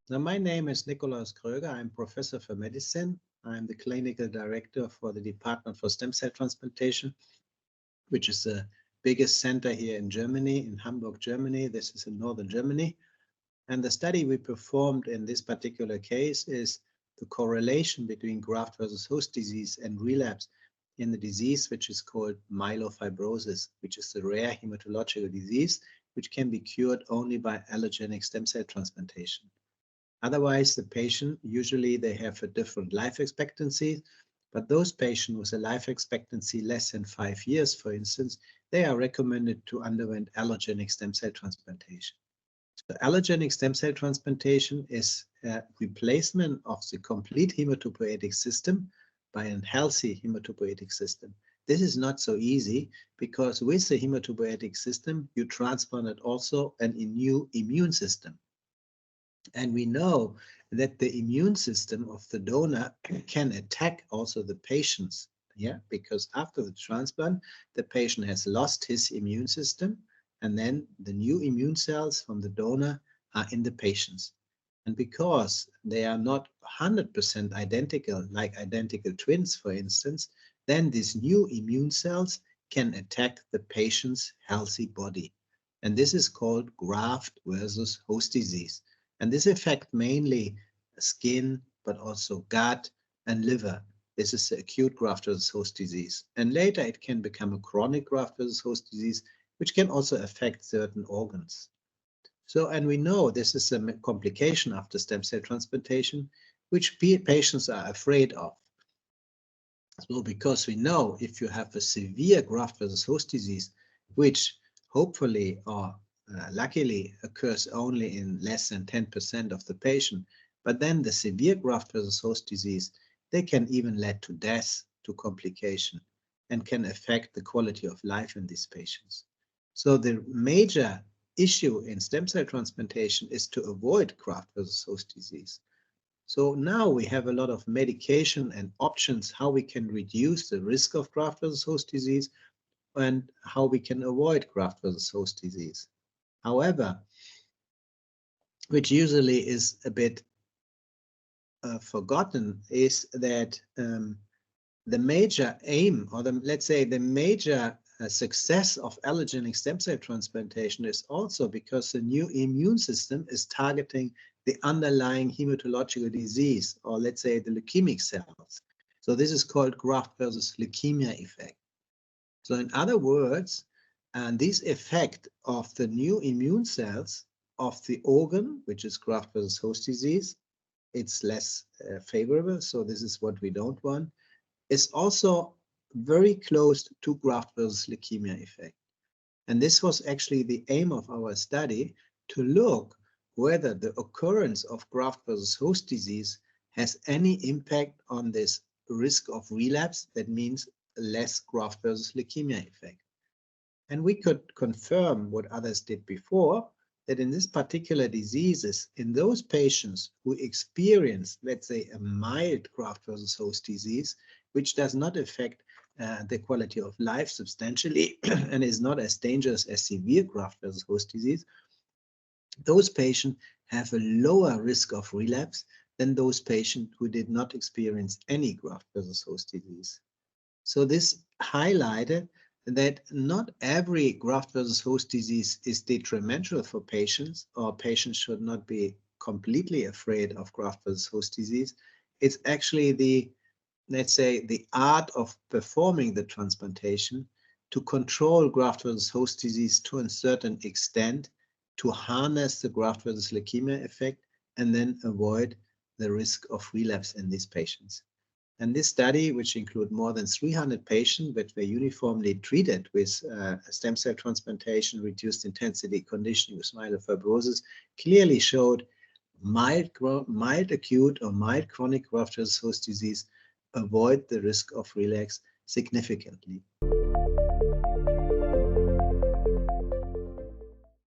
Now, my name is Nicolaus Kröger. I'm professor for medicine. I'm the clinical director for the Department for Stem Cell Transplantation, which is the biggest center here in Germany, in Hamburg, Germany. This is in northern Germany. And the study we performed in this particular case is the correlation between graft versus host disease and relapse in the disease which is called myelofibrosis, which is a rare hematological disease which can be cured only by allogeneic stem cell transplantation. Otherwise, the patient, usually they have a different life expectancy, but those patients with a life expectancy less than 5 years, for instance, they are recommended to undergo allogeneic stem cell transplantation. So allogeneic stem cell transplantation is a replacement of the complete hematopoietic system by a healthy hematopoietic system. This is not so easy because with the hematopoietic system, you transplanted also a new immune system. And we know that the immune system of the donor can attack also the patients, because after the transplant, the patient has lost his immune system, and then the new immune cells from the donor are in the patients. And because they are not 100% identical, like identical twins, for instance, then these new immune cells can attack the patient's healthy body. And this is called graft versus host disease. And this affects mainly skin, but also gut and liver. This is the acute graft versus host disease. And later it can become a chronic graft versus host disease, which can also affect certain organs. So, and we know this is a complication after stem cell transplantation, which patients are afraid of. So, because we know if you have a severe graft versus host disease, which hopefully or luckily occurs only in less than 10% of the patient, but then the severe graft versus host disease, they can even lead to death, to complication, and can affect the quality of life in these patients. So the major issue in stem cell transplantation is to avoid graft versus host disease. So now we have a lot of medication and options how we can reduce the risk of graft versus host disease and how we can avoid graft versus host disease. However, which usually is a bit forgotten, is that the major aim, or let's say the major success of allogeneic stem cell transplantation is also because the new immune system is targeting the underlying hematological disease, or let's say the leukemic cells. So this is called graft versus leukemia effect. So in other words, and this effect of the new immune cells of the organ, which is graft versus host disease, it's less favorable. So this is what we don't want, is also very close to graft versus leukemia effect. And this was actually the aim of our study, to look whether the occurrence of graft versus host disease has any impact on this risk of relapse. That means less graft versus leukemia effect. And we could confirm what others did before, that in this particular diseases, in those patients who experience, let's say, a mild graft versus host disease, which does not affect the quality of life substantially and is not as dangerous as severe graft versus host disease, those patients have a lower risk of relapse than those patients who did not experience any graft versus host disease. So this highlighted that not every graft versus host disease is detrimental for patients, or patients should not be completely afraid of graft versus host disease. It's actually the, let's say, the art of performing the transplantation to control graft versus host disease to a certain extent, to harness the graft versus leukemia effect, and then avoid the risk of relapse in these patients. And this study, which includes more than 300 patients that were uniformly treated with stem cell transplantation, reduced intensity conditioning with myelofibrosis, clearly showed mild acute or mild chronic graft versus host disease avoid the risk of relapse significantly.